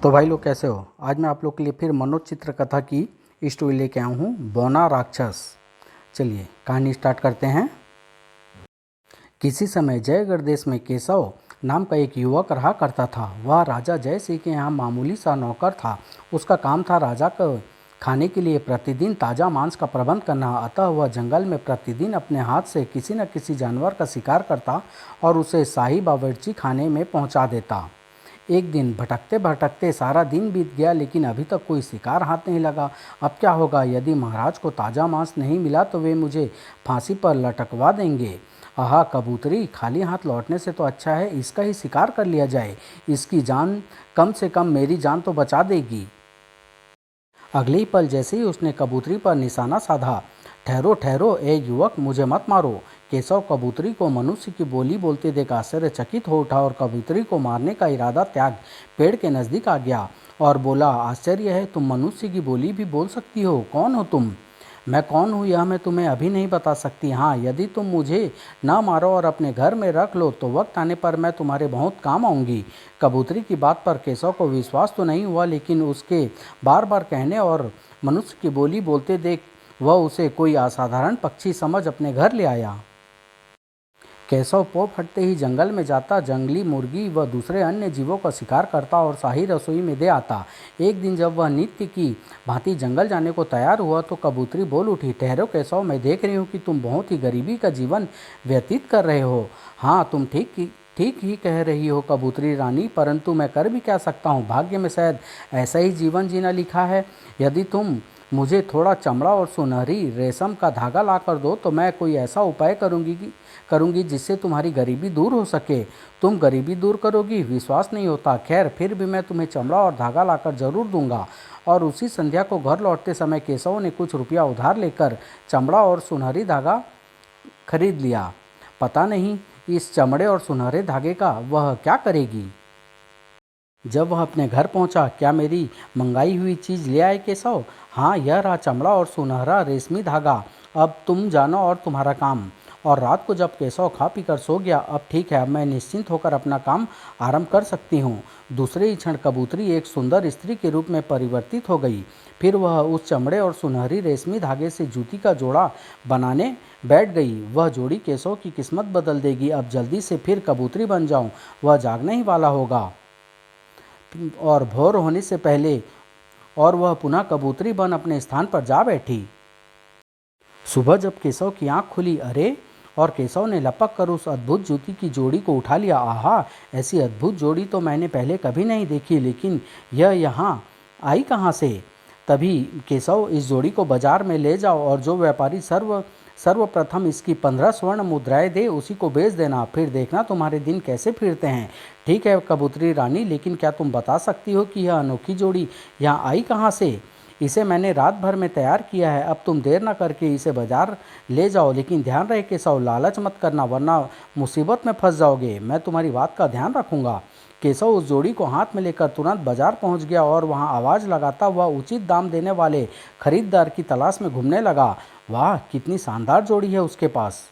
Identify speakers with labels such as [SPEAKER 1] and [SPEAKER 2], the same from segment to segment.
[SPEAKER 1] तो भाई लोग कैसे हो। आज मैं आप लोग के लिए फिर मनोचित्र कथा की स्टोरी लेके आया हूँ, बौना राक्षस। चलिए कहानी स्टार्ट करते हैं। किसी समय जयगढ़ देश में केशव नाम का एक युवक रहा करता था। वह राजा जय सिंह के यहाँ मामूली सा नौकर था। उसका काम था राजा को खाने के लिए प्रतिदिन ताज़ा मांस का प्रबंध करना। अतः वह जंगल में प्रतिदिन अपने हाथ से किसी न किसी जानवर का शिकार करता और उसे शाही बावर्ची खाने में पहुँचा देता। एक दिन भटकते भटकते सारा दिन बीत गया, लेकिन अभी तक कोई शिकार हाथ नहीं लगा। अब क्या होगा? यदि महाराज को ताज़ा मांस नहीं मिला तो वे मुझे फांसी पर लटकवा देंगे। आहा, कबूतरी खाली हाथ लौटने से तो अच्छा है इसका ही शिकार कर लिया जाए। इसकी जान कम से कम मेरी जान तो बचा देगी। अगले ही पल जैसे ही उसने कबूतरी पर निशाना साधा, ठहरो ठहरो ए युवक, मुझे मत मारो। केशव कबूतरी को मनुष्य की बोली बोलते देख आश्चर्यचकित हो उठा और कबूतरी को मारने का इरादा त्याग पेड़ के नज़दीक आ गया और बोला, आश्चर्य है, तुम मनुष्य की बोली भी बोल सकती हो। कौन हो तुम? मैं कौन हूँ यह मैं तुम्हें अभी नहीं बता सकती। हाँ, यदि तुम मुझे ना मारो और अपने घर में रख लो तो वक्त आने पर मैं तुम्हारे बहुत काम आऊँगी। कबूतरी की बात पर केशव को विश्वास तो नहीं हुआ, लेकिन उसके बार बार कहने और मनुष्य की बोली बोलते देख वह उसे कोई असाधारण पक्षी समझ अपने घर ले आया। केशव पौ फटते ही जंगल में जाता, जंगली मुर्गी व दूसरे अन्य जीवों का शिकार करता और शाही रसोई में दे आता। एक दिन जब वह नित्य की भांति जंगल जाने को तैयार हुआ तो कबूतरी बोल उठी, ठहरो केशव, मैं देख रही हूँ कि तुम बहुत ही गरीबी का जीवन व्यतीत कर रहे हो। हाँ, तुम ठीक ही कह रही हो कबूतरी रानी, परंतु मैं कर भी क्या सकता हूँ? भाग्य में शायद ऐसा ही जीवन जीना लिखा है। यदि तुम मुझे थोड़ा चमड़ा और सुनहरी रेशम का धागा ला कर दो तो मैं कोई ऐसा उपाय करूँगी जिससे तुम्हारी गरीबी दूर हो सके। तुम गरीबी दूर करोगी? विश्वास नहीं होता। खैर, फिर भी मैं तुम्हें चमड़ा और धागा लाकर जरूर दूंगा। और उसी संध्या को घर लौटते समय केशव ने कुछ रुपया उधार लेकर चमड़ा और सुनहरी धागा खरीद लिया। पता नहीं इस चमड़े और सुनहरे धागे का वह क्या करेगी। जब वह अपने घर पहुंचा, क्या मेरी मंगाई हुई चीज़ ले आए केशव? हाँ, यह रहा चमड़ा और सुनहरा रेशमी धागा। अब तुम जानो और तुम्हारा काम। और रात को जब केशव खा पी कर सो गया, अब ठीक है, अब मैं निश्चिंत होकर अपना काम आरंभ कर सकती हूँ। दूसरे ही क्षण कबूतरी एक सुंदर स्त्री के रूप में परिवर्तित हो गई। फिर वह उस चमड़े और सुनहरी रेशमी धागे से जूती का जोड़ा बनाने बैठ गई। वह जोड़ी केशव की किस्मत बदल देगी। अब जल्दी से फिर कबूतरी बन जाऊँ, वह जागने ही वाला होगा। और भोर होने से पहले और वह पुनः कबूतरी बन अपने स्थान पर जा बैठी। सुबह जब केशव की आंख खुली, अरे! और केशव ने लपक कर उस अद्भुत जूती की जोड़ी को उठा लिया। आहा, ऐसी अद्भुत जोड़ी तो मैंने पहले कभी नहीं देखी, लेकिन यह यहाँ आई कहाँ से? तभी केशव, इस जोड़ी को बाजार में ले जाओ और जो व्यापारी सर्वप्रथम इसकी 15 स्वर्ण मुद्राएं दे उसी को बेच देना। फिर देखना तुम्हारे दिन कैसे फिरते हैं। ठीक है कबूतरी रानी, लेकिन क्या तुम बता सकती हो कि यह अनोखी जोड़ी यहाँ आई कहाँ से? इसे मैंने रात भर में तैयार किया है। अब तुम देर न करके इसे बाजार ले जाओ, लेकिन ध्यान रहे केशव, लालच मत करना वरना मुसीबत में फंस जाओगे। मैं तुम्हारी बात का ध्यान रखूंगा। केशव उस जोड़ी को हाथ में लेकर तुरंत बाजार पहुंच गया और वहां आवाज़ लगाता हुआ उचित दाम देने वाले खरीदार की तलाश में घूमने लगा। वाह, कितनी शानदार जोड़ी है उसके पास।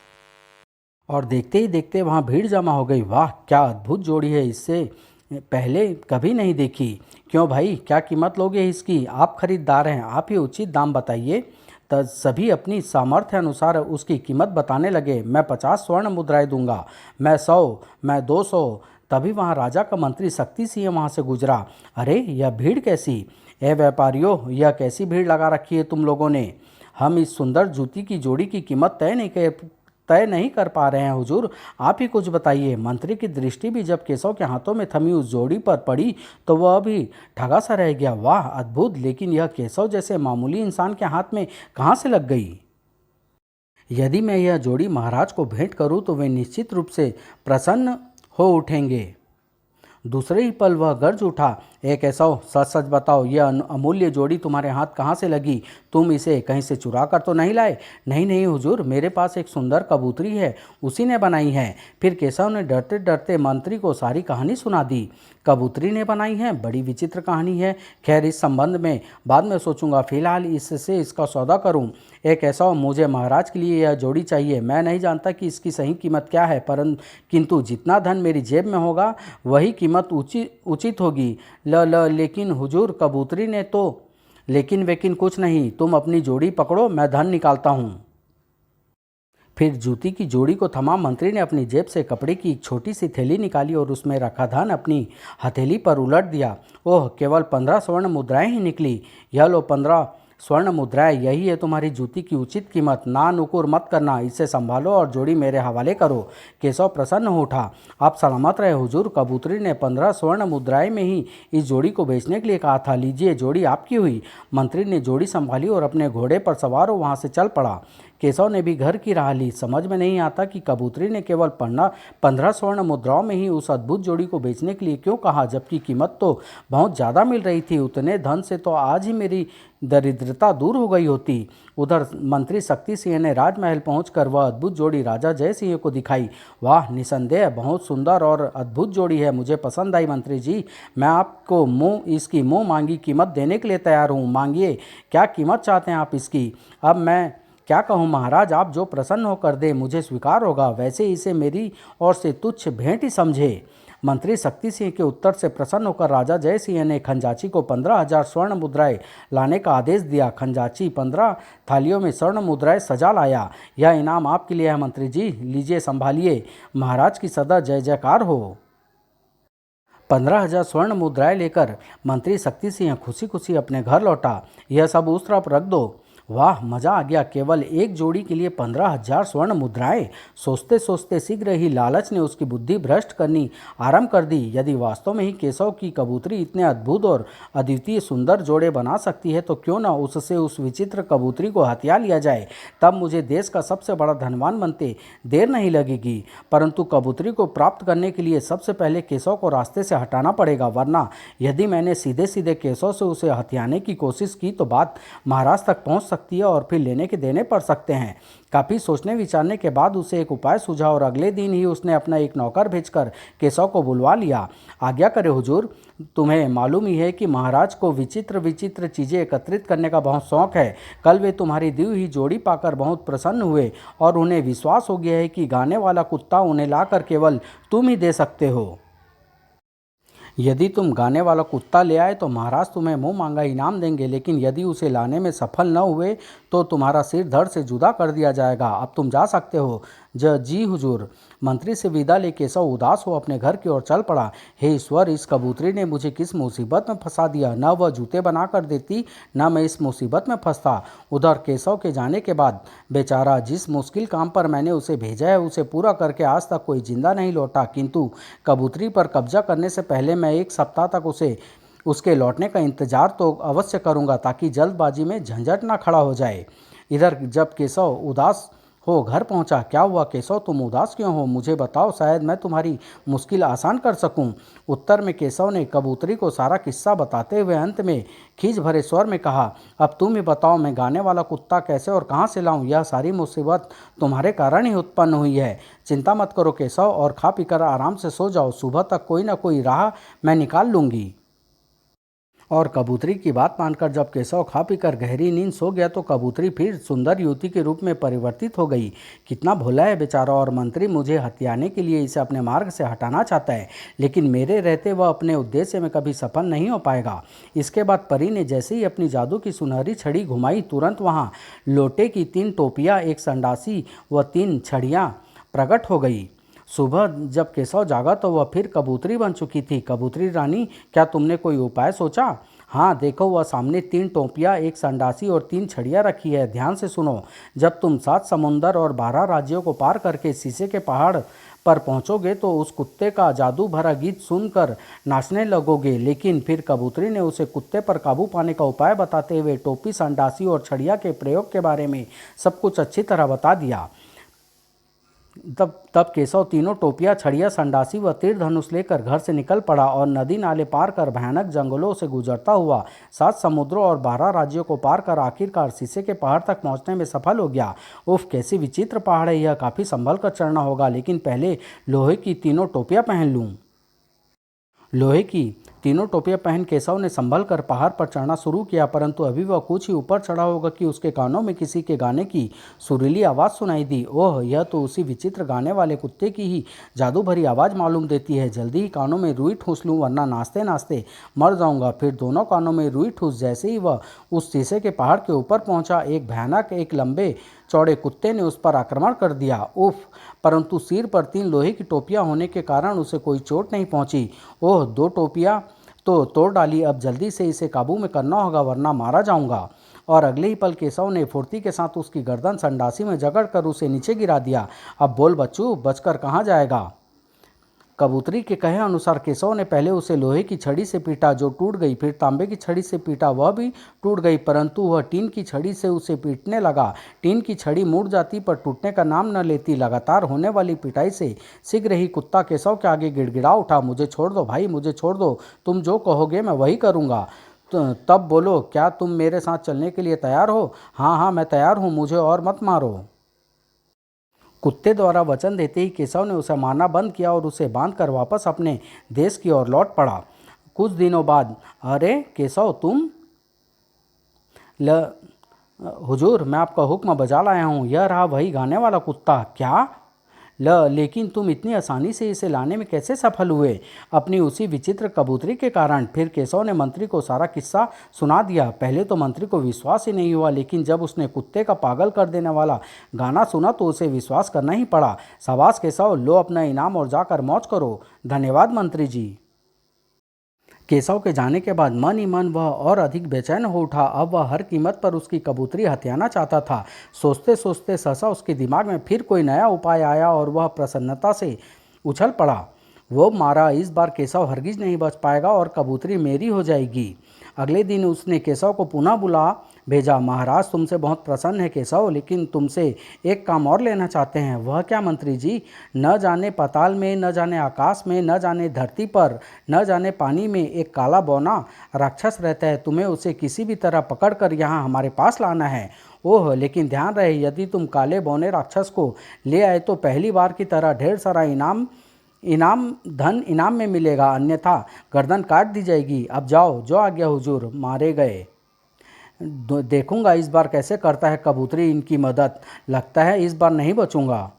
[SPEAKER 1] और देखते ही देखते वहाँ भीड़ जमा हो गई। वाह, क्या अद्भुत जोड़ी है, इससे पहले कभी नहीं देखी। क्यों भाई, क्या कीमत लोगे इसकी? आप खरीदार हैं, आप ही उचित दाम बताइए। तब सभी अपनी सामर्थ्य अनुसार उसकी कीमत बताने लगे। मैं 50 स्वर्ण मुद्राएं दूंगा, मैं 100, मैं 200। तभी वहाँ राजा का मंत्री शक्ति सिंह वहाँ से गुजरा। अरे, यह भीड़ कैसी? ए व्यापारियों, यह कैसी भीड़ लगा रखी है तुम लोगों ने? हम इस सुंदर जूती की जोड़ी की कीमत तय नहीं कर पा रहे हैं हुजूर, आप ही कुछ बताइए। मंत्री की दृष्टि भी जब केशव के हाथों में थमी उस जोड़ी पर पड़ी तो वह भी ठगा सा रह गया। वाह, अद्भुत, लेकिन यह केशव जैसे मामूली इंसान के हाथ में कहाँ से लग गई? यदि मैं यह जोड़ी महाराज को भेंट करूं तो वे निश्चित रूप से प्रसन्न हो उठेंगे। दूसरे ही पल वह गर्ज उठा, ए केशव, सच सच बताओ, यह अमूल्य जोड़ी तुम्हारे हाथ कहाँ से लगी? तुम इसे कहीं से चुरा कर तो नहीं लाए? नहीं नहीं हुजूर, मेरे पास एक सुंदर कबूतरी है, उसी ने बनाई है। फिर केशव ने डरते डरते मंत्री को सारी कहानी सुना दी। कबूतरी ने बनाई है? बड़ी विचित्र कहानी है। खैर, इस संबंध में बाद में सोचूंगा, फिलहाल इससे इसका सौदा करूं। एक ऐसा, मुझे महाराज के लिए यह जोड़ी चाहिए। मैं नहीं जानता कि इसकी सही कीमत क्या है, किंतु जितना धन मेरी जेब में होगा वही कीमत उचित होगी। लेकिन हुजूर, कबूतरी ने तो। लेकिन वेकिन कुछ नहीं, तुम अपनी जोड़ी पकड़ो, मैं धन निकालता हूँ। फिर जूती की जोड़ी को थमा मंत्री ने अपनी जेब से कपड़े की एक छोटी सी थैली निकाली और उसमें रखा धन अपनी हथेली पर उलट दिया। ओह, केवल 15 स्वर्ण मुद्राएं ही निकली। यह लो 15 स्वर्ण मुद्राएं, यही है तुम्हारी जूती की उचित कीमत। ना नुकुर मत करना, इसे संभालो और जोड़ी मेरे हवाले करो। केशव प्रसन्न हो उठा। आप सलामत रहे हुजूर। कबूतरी ने 15 स्वर्ण मुद्राएं में ही इस जोड़ी को बेचने के लिए कहा था। लीजिए, जोड़ी आपकी हुई। मंत्री ने जोड़ी संभाली और अपने घोड़े पर सवार हो वहां से चल पड़ा। केशव ने भी घर की राह ली। समझ में नहीं आता कि कबूतरी ने केवल 15 स्वर्ण मुद्राओं में ही उस अद्भुत जोड़ी को बेचने के लिए क्यों कहा, जबकि कीमत तो बहुत ज़्यादा मिल रही थी। उतने धन से तो आज ही मेरी दरिद्रता दूर हो गई होती। उधर मंत्री शक्ति सिंह ने राजमहल पहुंचकर वह अद्भुत जोड़ी राजा जय सिंह को दिखाई। वाह, निसंदेह बहुत सुंदर और अद्भुत जोड़ी है, मुझे पसंद आई मंत्री जी। मैं आपको इसकी मुँह मांगी कीमत देने के लिए तैयार हूँ। मांगिए, क्या कीमत चाहते हैं आप इसकी? अब मैं क्या कहूँ महाराज, आप जो प्रसन्न होकर दे मुझे स्वीकार होगा। वैसे इसे मेरी ओर से तुच्छ भेंट ही समझे। मंत्री शक्ति सिंह के उत्तर से प्रसन्न होकर राजा जय सिंह ने खंजाची को 15,000 स्वर्ण मुद्राएं लाने का आदेश दिया। खंजाची 15 थालियों में स्वर्ण मुद्राएं सजा लाया। यह इनाम आपके लिए है मंत्री जी, लीजिए, संभालिए। महाराज की सदा जय जयकार हो। 15,000 स्वर्ण मुद्राएं लेकर मंत्री शक्ति सिंह खुशी खुशी अपने घर लौटा। यह सब उस तरफ रख दो। वाह, मजा आ गया। केवल एक जोड़ी के लिए 15,000 स्वर्ण मुद्राएं। सोचते सोचते शीघ्र ही लालच ने उसकी बुद्धि भ्रष्ट करनी आरंभ कर दी। यदि वास्तव में ही केशव की कबूतरी इतने अद्भुत और अद्वितीय सुंदर जोड़े बना सकती है तो क्यों न उससे उस विचित्र कबूतरी को हथिया लिया जाए। तब मुझे देश का सबसे बड़ा धनवान बनते देर नहीं लगेगी। परंतु कबूतरी को प्राप्त करने के लिए सबसे पहले केशव को रास्ते से हटाना पड़ेगा, वरना यदि मैंने सीधे सीधे केशव से उसे हथियाने की कोशिश की तो बात महाराज तक पहुंच सकती है और फिर लेने के देने पड़ सकते हैं। काफी सोचने विचारने के बाद उसे एक उपाय सूझा और अगले दिन ही उसने अपना एक नौकर भेजकर केशव को बुलवा लिया। आज्ञा करे हुजूर, तुम्हें मालूम ही है कि महाराज को विचित्र विचित्र चीजें एकत्रित करने का बहुत शौक है। कल वे तुम्हारी दी हुई जोड़ी पाकर बहुत प्रसन्न हुए और उन्हें विश्वास हो गया है कि गाने वाला कुत्ता उन्हें लाकर केवल तुम ही दे सकते हो। यदि तुम गाने वाला कुत्ता ले आए तो महाराज तुम्हें मुंह मांगा इनाम देंगे, लेकिन यदि उसे लाने में सफल न हुए तो तुम्हारा सिर धड़ से जुदा कर दिया जाएगा। अब तुम जा सकते हो। जी हुजूर। मंत्री से विदा ले केशव उदास हो अपने घर की ओर चल पड़ा। हे ईश्वर, इस कबूतरी ने मुझे किस मुसीबत में फंसा दिया। न वह जूते बना कर देती, न मैं इस मुसीबत में फंसता। उधर केशव के जाने के बाद बेचारा, जिस मुश्किल काम पर मैंने उसे भेजा है उसे पूरा करके आज तक कोई जिंदा नहीं लौटा। किंतु कबूतरी पर कब्जा करने से पहले मैं एक सप्ताह तक उसके लौटने का इंतजार तो अवश्य करूंगा, ताकि जल्दबाजी में झंझट ना खड़ा हो जाए। इधर जब केशव उदास हो घर पहुंचा। क्या हुआ केशव, तुम उदास क्यों हो? मुझे बताओ, शायद मैं तुम्हारी मुश्किल आसान कर सकूं। उत्तर में केशव ने कबूतरी को सारा किस्सा बताते हुए अंत में खींच भरे स्वर में कहा, अब तुम ही बताओ, मैं गाने वाला कुत्ता कैसे और कहाँ से लाऊं? यह सारी मुसीबत तुम्हारे कारण ही उत्पन्न हुई है। चिंता मत करो केशव, और खा पीकर आराम से सो जाओ। सुबह तक कोई ना कोई राह मैं निकाल लूंगी। और कबूतरी की बात मानकर जब केशव खा पीकर गहरी नींद सो गया तो कबूतरी फिर सुंदर युवती के रूप में परिवर्तित हो गई। कितना भोला है बेचारा, और मंत्री मुझे हथियाने के लिए इसे अपने मार्ग से हटाना चाहता है, लेकिन मेरे रहते वह अपने उद्देश्य में कभी सफल नहीं हो पाएगा। इसके बाद परी ने जैसे ही अपनी जादू की सुनहरी छड़ी घुमाई, तुरंत वहाँ लोटे की 3 टोपियाँ, एक संडासी व 3 छड़ियाँ प्रकट हो गई। सुबह जब केशव जागा तो वह फिर कबूतरी बन चुकी थी। कबूतरी रानी, क्या तुमने कोई उपाय सोचा? हाँ, देखो, वह सामने 3 टोपियाँ, एक संडासी और 3 छड़ियाँ रखी है। ध्यान से सुनो। जब तुम 7 समुंदर और 12 राज्यों को पार करके शीशे के पहाड़ पर पहुंचोगे तो उस कुत्ते का जादू भरा गीत सुनकर नाचने लगोगे। लेकिन फिर कबूतरी ने उसे कुत्ते पर काबू पाने का उपाय बताते हुए टोपी, संडासी और छड़िया के प्रयोग के बारे में सब कुछ अच्छी तरह बता दिया। तब केशव तीनों टोपियाँ, छड़िया, संडासी व तीर धनुष लेकर घर से निकल पड़ा और नदी नाले पार कर भयानक जंगलों से गुजरता हुआ 7 समुद्रों और 12 राज्यों को पार कर आखिरकार शीशे के पहाड़ तक पहुंचने में सफल हो गया। उफ, कैसी विचित्र पहाड़ है यह, काफ़ी संभल कर चढ़ना होगा, लेकिन पहले लोहे की तीनों टोपियाँ पहन लूँ। लोहे की तीनों टोपियां पहन केशव ने संभल कर पहाड़ पर चढ़ना शुरू किया, परंतु अभी वह कुछ ही ऊपर चढ़ा होगा कि उसके कानों में किसी के गाने की सुरीली आवाज़ सुनाई दी। ओह, यह तो उसी विचित्र गाने वाले कुत्ते की ही जादू भरी आवाज़ मालूम देती है। जल्दी ही कानों में रुई ठूस लूँ, वरना नाचते नाचते मर जाऊंगा। फिर दोनों कानों में रुई ठूस जैसे ही वह उस शीशे के पहाड़ के ऊपर पहुंचा, एक भयानक एक लंबे चौड़े कुत्ते ने उस पर आक्रमण कर दिया। उफ! परंतु सिर पर 3 लोहे की टोपियां होने के कारण उसे कोई चोट नहीं पहुंची। ओह, 2 टोपियां तो तोड़ डाली। अब जल्दी से इसे काबू में करना होगा, वरना मारा जाऊंगा। और अगले ही पल केशव ने फुर्ती के साथ उसकी गर्दन संडासी में जकड़कर उसे नीचे गिरा दिया। अब बोल बच्चू, बचकर कहाँ जाएगा? कबूतरी के कहे अनुसार केशव ने पहले उसे लोहे की छड़ी से पीटा, जो टूट गई। फिर तांबे की छड़ी से पीटा, वह भी टूट गई। परंतु वह टीन की छड़ी से उसे पीटने लगा। टीन की छड़ी मुड़ जाती पर टूटने का नाम न लेती। लगातार होने वाली पिटाई से शीघ्र ही कुत्ता केशव के आगे गिड़गिड़ा उठा। मुझे छोड़ दो भाई, मुझे छोड़ दो। तुम जो कहोगे मैं वही करूँगा। तब बोलो, क्या तुम मेरे साथ चलने के लिए तैयार हो? हाँ हाँ, मैं तैयार हूँ, मुझे और मत मारो। कुत्ते द्वारा वचन देते ही केशव ने उसे मारना बंद किया और उसे बांधकर वापस अपने देश की ओर लौट पड़ा। कुछ दिनों बाद, अरे केशव, तुम? ल हुजूर, मैं आपका हुक्म बजा लाया हूँ। यह रहा वही गाने वाला कुत्ता। क्या? लेकिन तुम इतनी आसानी से इसे लाने में कैसे सफल हुए? अपनी उसी विचित्र कबूतरी के कारण। फिर केशव ने मंत्री को सारा किस्सा सुना दिया। पहले तो मंत्री को विश्वास ही नहीं हुआ, लेकिन जब उसने कुत्ते का पागल कर देने वाला गाना सुना तो उसे विश्वास करना ही पड़ा। शाबाश केशव, लो अपना इनाम और जाकर मौज करो। धन्यवाद मंत्री जी। केशव के जाने के बाद मन ही मन वह और अधिक बेचैन हो उठा। अब वह हर कीमत पर उसकी कबूतरी हथियाना चाहता था। सोचते सोचते सहसा उसके दिमाग में फिर कोई नया उपाय आया और वह प्रसन्नता से उछल पड़ा। वो मारा, इस बार केशव हरगिज नहीं बच पाएगा और कबूतरी मेरी हो जाएगी। अगले दिन उसने केशव को पुनः बुला भेजा। महाराज तुमसे बहुत प्रसन्न है केशव, लेकिन तुमसे एक काम और लेना चाहते हैं। वह क्या मंत्री जी? न जाने पाताल में, न जाने आकाश में, न जाने धरती पर, न जाने पानी में एक काला बौना राक्षस रहता है। तुम्हें उसे किसी भी तरह पकड़कर यहाँ हमारे पास लाना है। ओह, लेकिन ध्यान रहे, यदि तुम काले बौने राक्षस को ले आए तो पहली बार की तरह ढेर सारा इनाम में मिलेगा, अन्यथा गर्दन काट दी जाएगी। अब जाओ, जो आ गया हुजूर। मारे गए। देखूंगा इस बार कैसे करता है कबूतरी इनकी मदद। लगता है इस बार नहीं बचूंगा।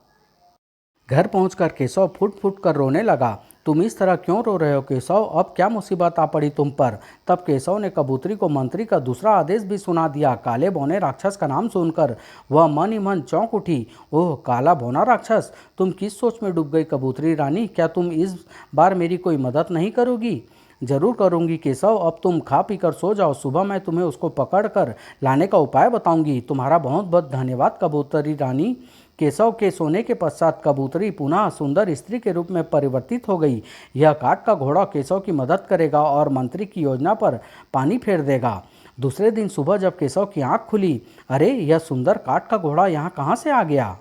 [SPEAKER 1] घर पहुंचकर केशव फुट फुट कर रोने लगा। तुम इस तरह क्यों रो रहे हो केशव? अब क्या मुसीबत आ पड़ी तुम पर? तब केशव ने कबूतरी को मंत्री का दूसरा आदेश भी सुना दिया। काले बौने राक्षस का नाम सुनकर वह मन ही मन चौंक उठी। ओह, काला बौना राक्षस! तुम किस सोच में डूब गई कबूतरी रानी? क्या तुम इस बार मेरी कोई मदद नहीं करोगी? जरूर करूंगी केशव। अब तुम खा पी कर सो जाओ, सुबह मैं तुम्हें उसको पकड़ कर लाने का उपाय बताऊंगी। तुम्हारा बहुत बहुत धन्यवाद कबूतरी रानी। केशव के सोने के पश्चात कबूतरी पुनः सुंदर स्त्री के रूप में परिवर्तित हो गई। यह काठ का घोड़ा केशव की मदद करेगा और मंत्री की योजना पर पानी फेर देगा। दूसरे दिन सुबह जब केशव की आंख खुली, अरे यह सुंदर काठ का घोड़ा यहाँ कहाँ से आ गया?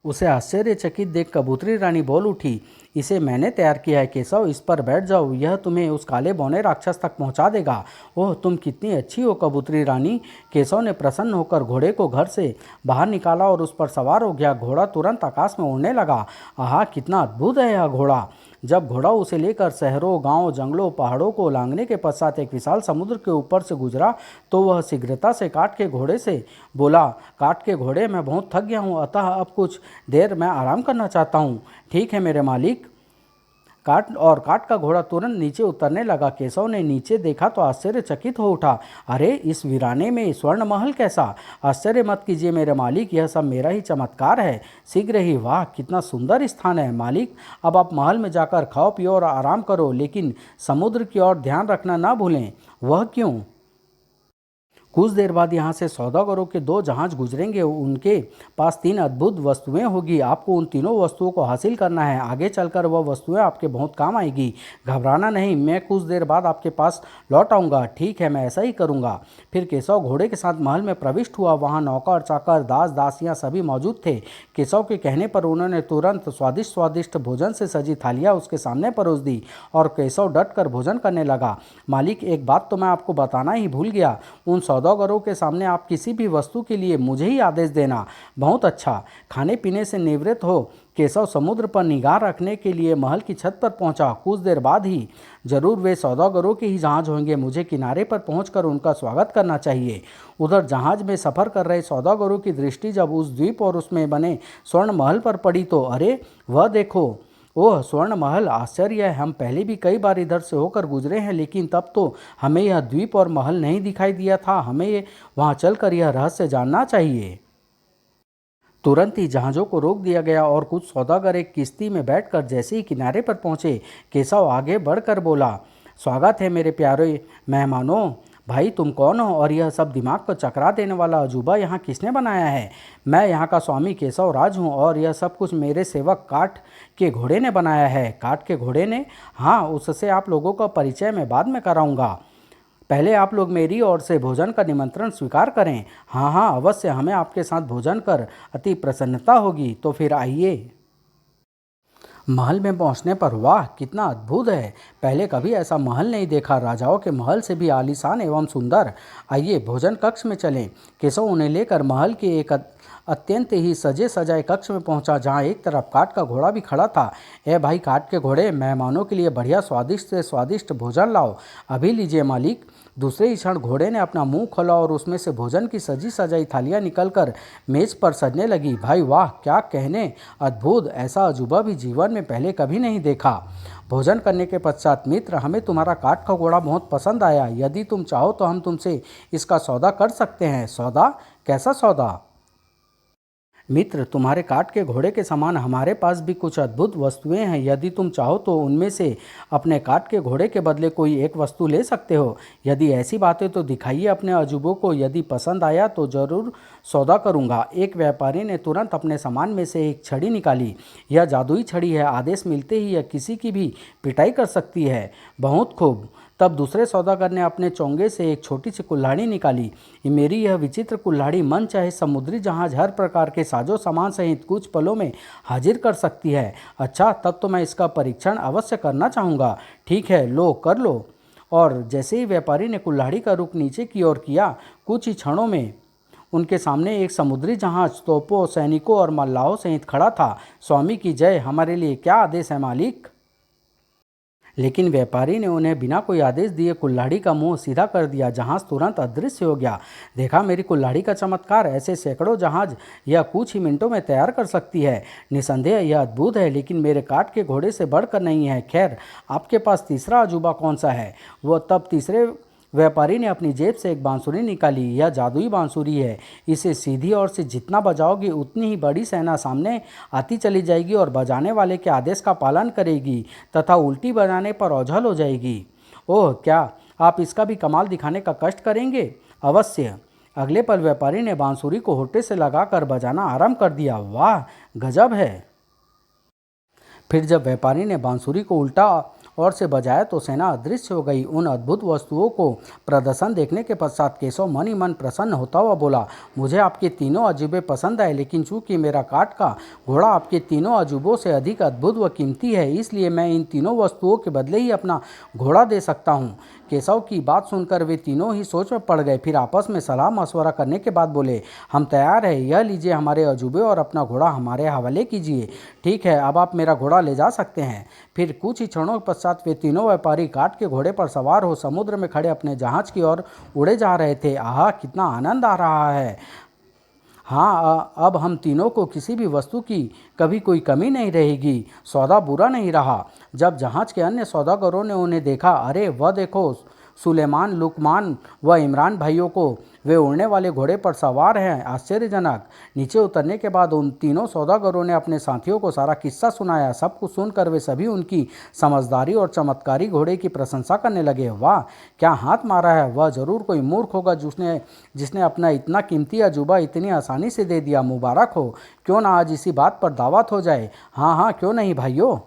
[SPEAKER 1] उसे आश्चर्यचकित देख कबूतरी रानी बोल उठी, इसे मैंने तैयार किया है केशव, इस पर बैठ जाओ। यह तुम्हें उस काले बौने राक्षस तक पहुंचा देगा। ओह, तुम कितनी अच्छी हो कबूतरी रानी। केशव ने प्रसन्न होकर घोड़े को घर से बाहर निकाला और उस पर सवार हो गया। घोड़ा तुरंत आकाश में उड़ने लगा। आहा, कितना अद्भुत है यह घोड़ा। जब घोड़ा उसे लेकर शहरों, गांवों, जंगलों, पहाड़ों को लांघने के पश्चात एक विशाल समुद्र के ऊपर से गुजरा तो वह शीघ्रता से काठ के घोड़े से बोला, काठ के घोड़े, मैं बहुत थक गया हूँ, अतः अब कुछ देर मैं आराम करना चाहता हूँ। ठीक है मेरे मालिक। काठ का घोड़ा तुरंत नीचे उतरने लगा। केशव ने नीचे देखा तो आश्चर्यचकित हो उठा। अरे, इस वीराने में स्वर्ण महल कैसा? आश्चर्य मत कीजिए मेरे मालिक, यह सब मेरा ही चमत्कार है। शीघ्र ही। वाह, कितना सुंदर स्थान है मालिक। अब आप महल में जाकर खाओ पियो और आराम करो, लेकिन समुद्र की ओर ध्यान रखना ना भूलें। वह क्यों? कुछ देर बाद यहाँ से सौदागरों के 2 जहाज गुजरेंगे। उनके पास 3 अद्भुत वस्तुएं होगी। आपको उन तीनों वस्तुओं को हासिल करना है। आगे चलकर वह वस्तुएं आपके बहुत काम आएगी। घबराना नहीं, मैं कुछ देर बाद आपके पास लौट आऊँगा। ठीक है, मैं ऐसा ही करूँगा। फिर केशव घोड़े के साथ महल में प्रविष्ट हुआ। वहाँ नौकर, चाकर, दास, दासियाँ सभी मौजूद थे। केशव के कहने पर उन्होंने तुरंत स्वादिष्ट स्वादिष्ट भोजन से सजी थालियाँ उसके सामने परोस दी और केशव डट कर भोजन करने लगा। मालिक, एक बात तो मैं आपको बताना ही भूल गया। उन सौदागरों के सामने आप किसी भी वस्तु के लिए मुझे ही आदेश देना। बहुत अच्छा। खाने पीने से निवृत्त हो केशव समुद्र पर निगाह रखने के लिए महल की छत पर पहुंचा। कुछ देर बाद ही जरूर वे सौदागरों के ही जहाज होंगे। मुझे किनारे पर पहुंचकर उनका स्वागत करना चाहिए। उधर जहाज में सफ़र कर रहे सौदागरों की दृष्टि जब उस द्वीप और उसमें बने स्वर्ण महल पर पड़ी तो अरे वह देखो, ओह स्वर्ण महल, आश्चर्य है। हम पहले भी कई बार इधर से होकर गुजरे हैं, लेकिन तब तो हमें यह द्वीप और महल नहीं दिखाई दिया था। हमें वहाँ चलकर यह रहस्य जानना चाहिए। तुरंत ही जहाज़ों को रोक दिया गया और कुछ सौदागर एक किश्ती में बैठकर जैसे ही किनारे पर पहुंचे, केशव आगे बढ़कर बोला, स्वागत है मेरे प्यारे मेहमानों। भाई तुम कौन हो और यह सब दिमाग को चकरा देने वाला अजूबा यहाँ किसने बनाया है? मैं यहाँ का स्वामी केशव राज हूँ और यह सब कुछ मेरे सेवक काठ के घोड़े ने बनाया है। काठ के घोड़े ने? हाँ, उससे आप लोगों का परिचय मैं बाद में कराऊंगा। पहले आप लोग मेरी ओर से भोजन का निमंत्रण स्वीकार करें। हाँ हाँ अवश्य, हमें आपके साथ भोजन कर अति प्रसन्नता होगी। तो फिर आइए। महल में पहुंचने पर वाह कितना अद्भुत है, पहले कभी ऐसा महल नहीं देखा। राजाओं के महल से भी आलीशान एवं सुंदर। आइए भोजन कक्ष में चलें। केशव उन्हें लेकर महल के एक अत्यंत ही सजे सजाए कक्ष में पहुंचा, जहां एक तरफ काठ का घोड़ा भी खड़ा था। ए भाई काठ के घोड़े, मेहमानों के लिए बढ़िया स्वादिष्ट से स्वादिष्ट भोजन लाओ, अभी लीजिए मालिक। दूसरे ही क्षण घोड़े ने अपना मुंह खोला और उसमें से भोजन की सजी सजाई थालियां निकलकर मेज पर सजने लगी। भाई वाह क्या कहने, अद्भुत, ऐसा अजूबा भी जीवन में पहले कभी नहीं देखा। भोजन करने के पश्चात, मित्र हमें तुम्हारा काठ का घोड़ा बहुत पसंद आया। यदि तुम चाहो तो हम तुमसे इसका सौदा कर सकते हैं। सौदा? कैसा सौदा? मित्र तुम्हारे काठ के घोड़े के समान हमारे पास भी कुछ अद्भुत वस्तुएं हैं। यदि तुम चाहो तो उनमें से अपने काठ के घोड़े के बदले कोई एक वस्तु ले सकते हो। यदि ऐसी बातें तो दिखाइए अपने अजूबों को, यदि पसंद आया तो ज़रूर सौदा करूंगा। एक व्यापारी ने तुरंत अपने सामान में से एक छड़ी निकाली। यह जादुई छड़ी है, आदेश मिलते ही यह किसी की भी पिटाई कर सकती है। बहुत खूब। तब दूसरे सौदागर ने अपने चोंगे से एक छोटी सी कुल्हाड़ी निकाली। मेरी यह विचित्र कुल्हाड़ी मन चाहे समुद्री जहाज हर प्रकार के साजो सामान सहित कुछ पलों में हाजिर कर सकती है। अच्छा, तब तो मैं इसका परीक्षण अवश्य करना चाहूँगा। ठीक है, लो कर लो। और जैसे ही व्यापारी ने कुल्हाड़ी का रुख नीचे की ओर किया, कुछ ही क्षणों में उनके सामने एक समुद्री जहाज तोपों, सैनिकों और मल्लाहों सहित खड़ा था। स्वामी की जय, हमारे लिए क्या आदेश है मालिक? लेकिन व्यापारी ने उन्हें बिना कोई आदेश दिए कुल्हाड़ी का मुंह सीधा कर दिया। जहाज तुरंत अदृश्य हो गया। देखा मेरी कुल्हाड़ी का चमत्कार, ऐसे सैकड़ों जहाज यह कुछ ही मिनटों में तैयार कर सकती है। निसंदेह यह अद्भुत है, लेकिन मेरे काठ के घोड़े से बढ़कर नहीं है। खैर, आपके पास तीसरा अजूबा कौन सा है? वो तब तीसरे व्यापारी ने अपनी जेब से एक बांसुरी निकाली। यह जादुई बांसुरी है। इसे सीधी ओर से जितना बजाओगी उतनी ही बड़ी सेना सामने आती चली जाएगी और बजाने वाले के आदेश का पालन करेगी तथा उल्टी बजाने पर ओझल हो जाएगी। ओह, क्या आप इसका भी कमाल दिखाने का कष्ट करेंगे? अवश्य। अगले पल व्यापारी ने बांसुरी को होठे से लगाकर बजाना आरंभ कर दिया। वाह, गजब है। फिर जब व्यापारी ने बांसुरी को उल्टा और से बजाया तो सेना अदृश्य हो गई। उन अद्भुत वस्तुओं को प्रदर्शन देखने के पश्चात केशव मन ही मन प्रसन्न होता हुआ बोला, मुझे आपके तीनों अजूबे पसंद आए, लेकिन चूंकि मेरा काठ का घोड़ा आपके तीनों अजूबों से अधिक अद्भुत व कीमती है, इसलिए मैं इन तीनों वस्तुओं के बदले ही अपना घोड़ा दे सकता हूँ। केशव की बात सुनकर वे तीनों ही सोच में पड़ गए। फिर आपस में सलाह मशवरा करने के बाद बोले, हम तैयार हैं, यह लीजिए हमारे अजूबे और अपना घोड़ा हमारे हवाले कीजिए। ठीक है, अब आप मेरा घोड़ा ले जा सकते हैं। फिर कुछ ही क्षणों के पश्चात वे तीनों व्यापारी काठ के घोड़े पर सवार हो समुद्र में खड़े अपने जहाज की ओर उड़े जा रहे थे। आहा, कितना आनंद आ रहा है। हाँ, अब हम तीनों को किसी भी वस्तु की कभी कोई कमी नहीं रहेगी। सौदा बुरा नहीं रहा। जब जहाज के अन्य सौदागरों ने उन्हें देखा, अरे वह देखो, सुलेमान, लुकमान व इमरान भाइयों को, वे उड़ने वाले घोड़े पर सवार हैं, आश्चर्यजनक। नीचे उतरने के बाद उन तीनों सौदागरों ने अपने साथियों को सारा किस्सा सुनाया। सब कुछ सुनकर वे सभी उनकी समझदारी और चमत्कारी घोड़े की प्रशंसा करने लगे। वाह, क्या हाथ मारा है। वह जरूर कोई मूर्ख होगा जिसने अपना इतना कीमती अजूबा इतनी आसानी से दे दिया। मुबारक हो। क्यों ना आज इसी बात पर दावत हो जाए। हाँ हाँ, क्यों नहीं भाइयों।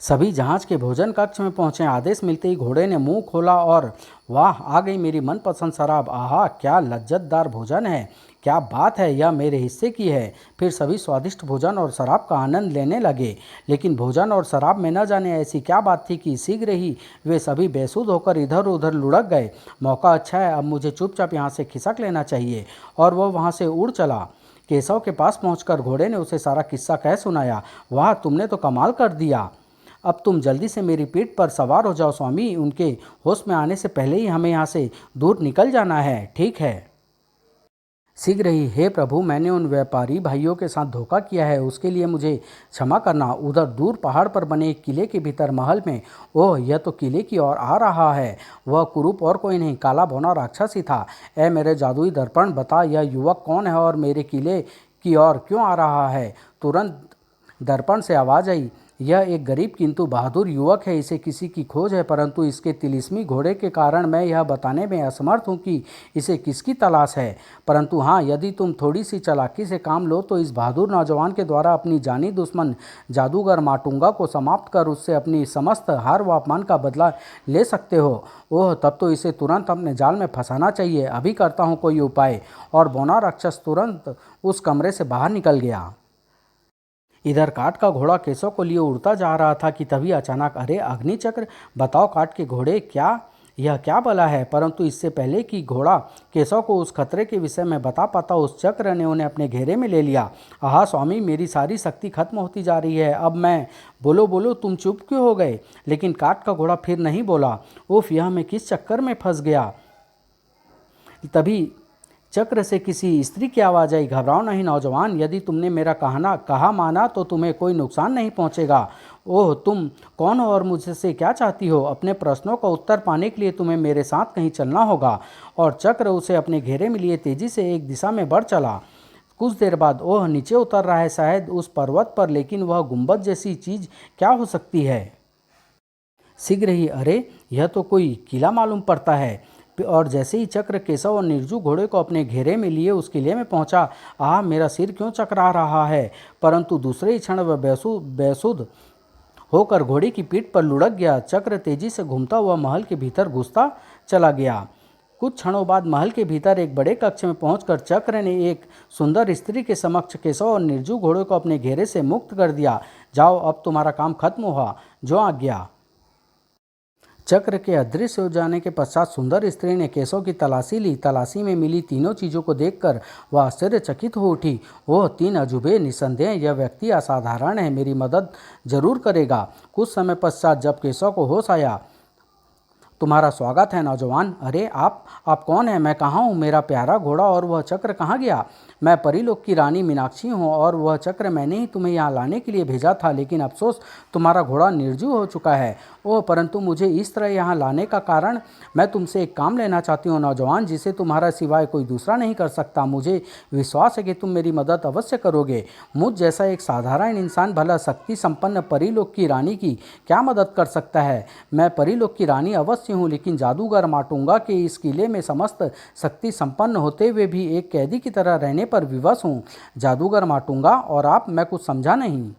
[SPEAKER 1] सभी जहाज के भोजन कक्ष में पहुंचे। आदेश मिलते ही घोड़े ने मुंह खोला और वाह, आ गई मेरी मनपसंद शराब। आहा, क्या लज्जतदार भोजन है। क्या बात है, यह मेरे हिस्से की है। फिर सभी स्वादिष्ट भोजन और शराब का आनंद लेने लगे। लेकिन भोजन और शराब में न जाने ऐसी क्या बात थी कि शीघ्र ही वे सभी बेसुध होकर इधर उधर लुढ़क गए। मौका अच्छा है, अब मुझे चुपचाप यहाँ से खिसक लेना चाहिए। और वह वहाँ से उड़ चला। केशव के पास पहुंचकर घोड़े ने उसे सारा किस्सा कह सुनाया। वाह, तुमने तो कमाल कर दिया। अब तुम जल्दी से मेरी पीठ पर सवार हो जाओ स्वामी, उनके होश में आने से पहले ही हमें यहाँ से दूर निकल जाना है, ठीक है? शीघ्र ही। हे प्रभु, मैंने उन व्यापारी भाइयों के साथ धोखा किया है, उसके लिए मुझे क्षमा करना। उधर दूर पहाड़ पर बने एक किले के भीतर महल में, ओह, यह तो किले की ओर आ रहा है। वह कुरूप और कोई नहीं, काला बौना राक्षस ही था। ए मेरे जादुई दर्पण, बता यह युवक कौन है और मेरे किले की ओर क्यों आ रहा है? तुरंत दर्पण से आवाज़ आई, यह एक गरीब किंतु बहादुर युवक है, इसे किसी की खोज है, परंतु इसके तिलिस्मी घोड़े के कारण मैं यह बताने में असमर्थ हूँ कि इसे किसकी तलाश है। परंतु हाँ, यदि तुम थोड़ी सी चालाकी से काम लो तो इस बहादुर नौजवान के द्वारा अपनी जानी दुश्मन जादूगर माटुंगा को समाप्त कर उससे अपनी समस्त हार व अपमान का बदला ले सकते हो। ओह, तब तो इसे तुरंत अपने जाल में फंसाना चाहिए। अभी करता हूँ कोई उपाय। और बौना राक्षस तुरंत उस कमरे से बाहर निकल गया। इधर काठ का घोड़ा केशव को लिए उड़ता जा रहा था कि तभी अचानक, अरे अग्निचक्र, बताओ काठ के घोड़े, यह क्या बला है? परंतु इससे पहले कि घोड़ा केशव को उस खतरे के विषय में बता पाता, उस चक्र ने उन्हें अपने घेरे में ले लिया। आहा स्वामी, मेरी सारी शक्ति खत्म होती जा रही है, अब मैं बोलो बोलो, तुम चुप क्यों हो गए? लेकिन काठ का घोड़ा फिर नहीं बोला। उफ, यह मैं किस चक्कर में फंस गया? तभी चक्र से किसी स्त्री की आवाज़ आई, घबराओ नहीं नौजवान, यदि तुमने मेरा कहा माना तो तुम्हें कोई नुकसान नहीं पहुंचेगा। ओह, तुम कौन हो और मुझसे क्या चाहती हो? अपने प्रश्नों का उत्तर पाने के लिए तुम्हें मेरे साथ कहीं चलना होगा। और चक्र उसे अपने घेरे में लिए तेजी से एक दिशा में बढ़ चला। कुछ देर बाद, ओह, नीचे उतर रहा है शायद उस पर्वत पर, लेकिन वह गुंबद जैसी चीज़ क्या हो सकती है? शीघ्र ही, अरे यह तो कोई किला मालूम पड़ता है। और जैसे ही चक्र केशव और निर्जू घोड़े को अपने घेरे में लिए उस किले में पहुंचा, मेरा सिर क्यों चकरा रहा है? परंतु दूसरे ही क्षण वह बेसुध होकर घोड़े की पीठ पर लुढ़क गया। चक्र तेजी से घूमता हुआ महल के भीतर घुसता चला गया। कुछ क्षणों बाद महल के भीतर एक बड़े कक्ष में पहुंचकर चक्र ने एक सुंदर स्त्री के समक्ष केशव और निर्जू घोड़े को अपने घेरे से मुक्त कर दिया। जाओ, अब तुम्हारा काम खत्म हुआ, जो आज्ञा। चक्र के अदृश्य हो जाने के पश्चात सुंदर स्त्री ने केशव की तलाशी ली। तलाशी में मिली तीनों चीज़ों को देखकर वह आश्चर्यचकित हो उठी। ओह, 3 अजूबे, निसंदेह यह व्यक्ति असाधारण है, मेरी मदद जरूर करेगा। कुछ समय पश्चात जब केशव को होश आया, तुम्हारा स्वागत है नौजवान। अरे आप कौन हैं? मैं कहाँ हूँ? मेरा प्यारा घोड़ा और वह चक्र कहाँ गया? मैं परीलोक की रानी मीनाक्षी हूँ और वह चक्र मैंने ही तुम्हें यहाँ लाने के लिए भेजा था, लेकिन अफसोस तुम्हारा घोड़ा निर्जीव हो चुका है। ओह, परंतु मुझे इस तरह यहाँ लाने का कारण, मैं तुमसे एक काम लेना चाहती हूँ नौजवान, जिसे तुम्हारा सिवाय कोई दूसरा नहीं कर सकता। मुझे विश्वास है कि तुम मेरी मदद अवश्य करोगे। मुझ जैसा एक साधारण इंसान भला शक्ति संपन्न परीलोक की रानी की क्या मदद कर सकता है? मैं परीलोक की रानी अवश्य हूँ, लेकिन जादूगर माटुंगा के इस किले में समस्त शक्ति संपन्न होते हुए भी एक कैदी की तरह रहने पर विवश हूँ। जादूगर माटुंगा और आप, मैं कुछ समझा नहीं।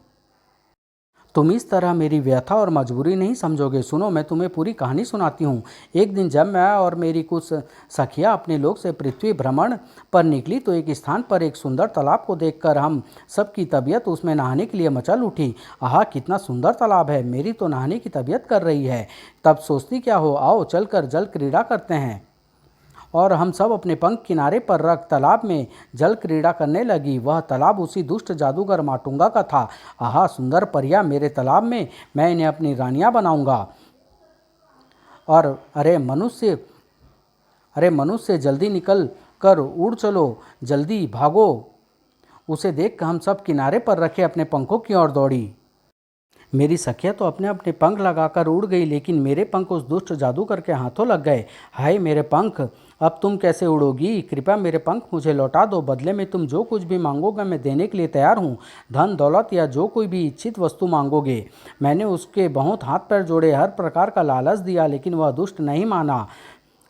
[SPEAKER 1] तुम इस तरह मेरी व्यथा और मजबूरी नहीं समझोगे। सुनो, मैं तुम्हें पूरी कहानी सुनाती हूँ। एक दिन जब मैं और मेरी कुछ सखियाँ अपने लोक से पृथ्वी भ्रमण पर निकली तो एक स्थान पर एक सुंदर तालाब को देखकर हम सबकी तबीयत उसमें नहाने के लिए मचल उठी। आहा, कितना सुंदर तालाब है, मेरी तो नहाने की तबीयत कर रही है। तब सोचती क्या हो, आओ चलकर जल क्रीड़ा करते हैं। और हम सब अपने पंख किनारे पर रख तालाब में जल क्रीड़ा करने लगी। वह तालाब उसी दुष्ट जादूगर माटुंगा का था। आहा, सुंदर परिया मेरे तालाब में, मैं इन्हें अपनी रानियां बनाऊंगा। और अरे मनुष्य जल्दी निकल कर उड़ चलो, जल्दी भागो। उसे देखकर हम सब किनारे पर रखे अपने पंखों की ओर दौड़ी। मेरी सखिया तो अपने अपने पंख लगाकर उड़ गई, लेकिन मेरे पंख उस दुष्ट जादूगर के हाथों लग गए। हाय मेरे पंख, अब तुम कैसे उड़ोगी? कृपया मेरे पंख मुझे लौटा दो। बदले में तुम जो कुछ भी मांगोगे मैं देने के लिए तैयार हूँ। धन दौलत या जो कोई भी इच्छित वस्तु मांगोगे। मैंने उसके बहुत हाथ पैर जोड़े, हर प्रकार का लालच दिया, लेकिन वह दुष्ट नहीं माना।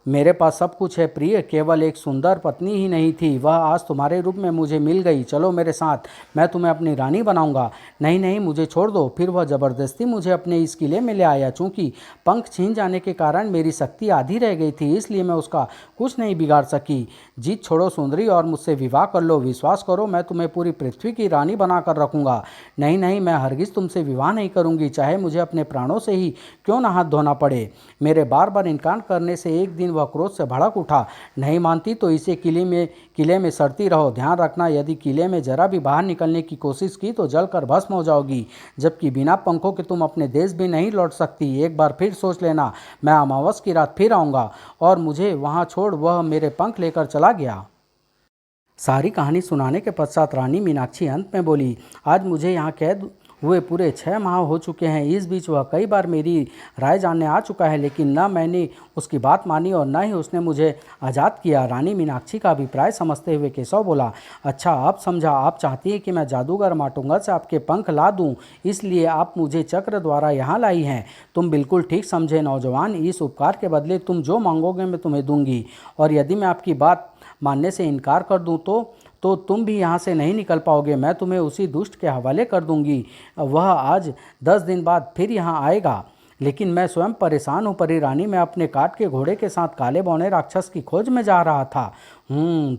[SPEAKER 1] मेरे पास सब कुछ है प्रिय, केवल एक सुंदर पत्नी ही नहीं थी। वह आज तुम्हारे रूप में मुझे मिल गई। चलो मेरे साथ, मैं तुम्हें अपनी रानी बनाऊंगा। नहीं नहीं, मुझे छोड़ दो। फिर वह ज़बरदस्ती मुझे अपने इस किले में ले आया। चूँकि पंख छीन जाने के कारण मेरी शक्ति आधी रह गई थी, इसलिए मैं उसका कुछ नहीं बिगाड़ सकी। जीत छोड़ो सुंदरी और मुझसे विवाह कर लो। विश्वास करो, मैं तुम्हें पूरी पृथ्वी की रानी बना कर रखूँगा। नहीं नहीं, मैं हरगिज़ तुमसे विवाह नहीं करूँगी, चाहे मुझे अपने प्राणों से ही क्यों ना हाथ धोना पड़े। मेरे बार बार इनकार करने से एक दिन वह क्रोध से भड़क उठा। नहीं मानती तो इसे किले में सड़ती रहो। ध्यान रखना, यदि किले में जरा भी बाहर निकलने की कोशिश की तो जलकर भस्म हो जाओगी, जबकि बिना पंखों के तुम अपने देश भी नहीं लौट सकती। एक बार फिर सोच लेना, मैं अमावस की रात फिर आऊँगा और मुझे वहाँ छोड़ वह मेरे पंख लेकर चला गया। सारी कहानी सुनाने के पश्चात रानी मीनाक्षी अंत में बोली, आज मुझे यहाँ कैद हुए पूरे 6 माह हो चुके हैं। इस बीच वह कई बार मेरी राय जानने आ चुका है, लेकिन न मैंने उसकी बात मानी और न ही उसने मुझे आज़ाद किया। रानी मीनाक्षी का अभिप्राय समझते हुए केशव बोला, अच्छा अब समझा, आप चाहती हैं कि मैं जादूगर माटुंगा से आपके पंख ला दूं, इसलिए आप मुझे चक्र द्वारा यहाँ लाई हैं। तुम बिल्कुल ठीक समझे नौजवान, इस उपकार के बदले तुम जो मांगोगे मैं तुम्हें दूंगी, और यदि मैं आपकी बात मानने से इनकार कर दूं तो तुम भी यहाँ से नहीं निकल पाओगे। मैं तुम्हें उसी दुष्ट के हवाले कर दूंगी। वह आज 10 दिन बाद फिर यहाँ आएगा, लेकिन मैं स्वयं परेशान हूँ परी रानी। मैं अपने काठ के घोड़े के साथ काले बौने राक्षस की खोज में जा रहा था।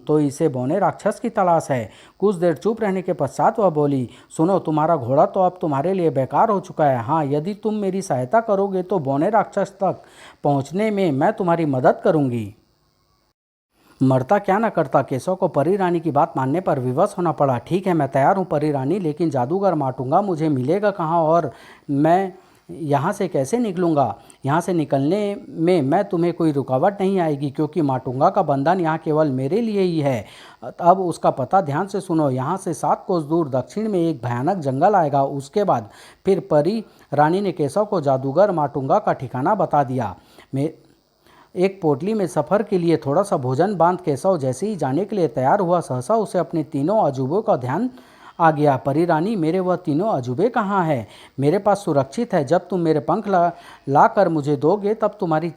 [SPEAKER 1] तो इसे बौने राक्षस की तलाश है। कुछ देर चुप रहने के पश्चात वह बोली, सुनो, तुम्हारा घोड़ा तो अब तुम्हारे लिए बेकार हो चुका है। हाँ, यदि तुम मेरी सहायता करोगे तो बौने राक्षस तक पहुँचने में मैं तुम्हारी मदद करूँगी। मरता क्या न करता, केशव को परी रानी की बात मानने पर विवश होना पड़ा। ठीक है, मैं तैयार हूँ परी रानी, लेकिन जादूगर माटुंगा मुझे मिलेगा कहाँ और मैं यहाँ से कैसे निकलूँगा? यहाँ से निकलने में मैं तुम्हें कोई रुकावट नहीं आएगी, क्योंकि माटुंगा का बंधन यहाँ केवल मेरे लिए ही है। अब उसका पता ध्यान से सुनो। यहाँ से 7 कोस दूर दक्षिण में एक भयानक जंगल आएगा। उसके बाद फिर परी रानी ने केशव को जादूगर माटुंगा का ठिकाना बता दिया। एक पोटली में सफ़र के लिए थोड़ा सा भोजन बांध केशव जैसे ही जाने के लिए तैयार हुआ, सहसा उसे अपने तीनों अजूबों का ध्यान आ गया। परी रानी, मेरे वह तीनों अजूबे कहाँ हैं? मेरे पास सुरक्षित है। जब तुम मेरे पंख ला कर मुझे दोगे तब तुम्हारी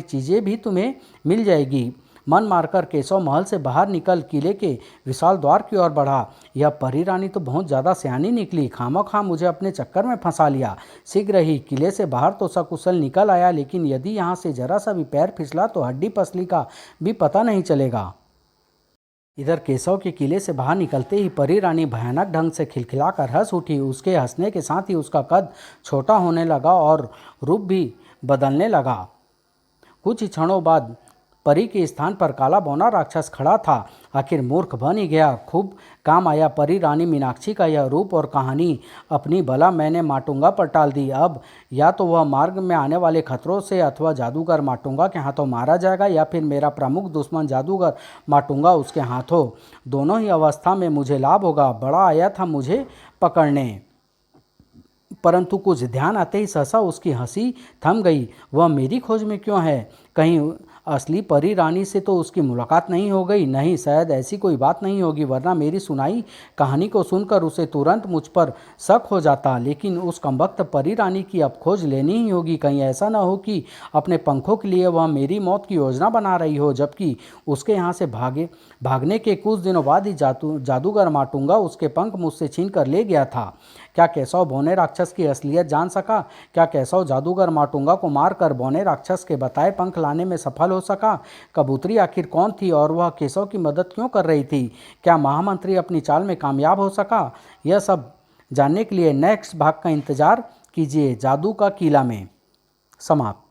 [SPEAKER 1] चीज़ें भी तुम्हें मिल जाएगी। मन मारकर केशव महल से बाहर निकल किले के विशाल द्वार की ओर बढ़ा। यह परी रानी तो बहुत ज़्यादा सियानी निकली, खामोखा मुझे अपने चक्कर में फंसा लिया। शीघ्र ही किले से बाहर तो सकुशल निकल आया, लेकिन यदि यहाँ से जरा सा भी पैर फिसला तो हड्डी पसली का भी पता नहीं चलेगा। इधर केशव के किले से बाहर निकलते ही परी रानी भयानक ढंग से खिलखिलाकर हंस उठी। उसके हंसने के साथ ही उसका कद छोटा होने लगा और रूप भी बदलने लगा। कुछ ही क्षणों बाद परी के स्थान पर काला बौना राक्षस खड़ा था। आखिर मूर्ख बन ही गया, खूब काम आया परी रानी मीनाक्षी का यह रूप और कहानी। अपनी भला मैंने माटुंगा पर टाल दी। अब या तो वह मार्ग में आने वाले खतरों से अथवा जादूगर माटुंगा के हाथों मारा जाएगा, या फिर मेरा प्रमुख दुश्मन जादूगर माटुंगा उसके हाथों। दोनों ही अवस्था में मुझे लाभ होगा। बड़ा आया था मुझे पकड़ने, परंतु कुछ ध्यान आते ही सहसा उसकी हंसी थम गई। वह मेरी खोज में क्यों है? कहीं असली परी रानी से तो उसकी मुलाकात नहीं हो गई? नहीं, शायद ऐसी कोई बात नहीं होगी, वरना मेरी सुनाई कहानी को सुनकर उसे तुरंत मुझ पर शक हो जाता। लेकिन उस कमबख्त परी रानी की अब खोज लेनी ही होगी। कहीं ऐसा न हो कि अपने पंखों के लिए वह मेरी मौत की योजना बना रही हो, जबकि उसके यहाँ से भागने के कुछ दिनों बाद ही जादूगर माटुंगा उसके पंख मुझसे छीन कर ले गया था। क्या केशव बौने राक्षस की असलियत जान सका? क्या केशव जादूगर माटुंगा को मारकर बौने राक्षस के बताए पंख लाने में सफल हो सका? कबूतरी आखिर कौन थी और वह केशव की मदद क्यों कर रही थी? क्या महामंत्री अपनी चाल में कामयाब हो सका? यह सब जानने के लिए नेक्स्ट भाग का इंतजार कीजिए। जादू का किला में। समाप्त।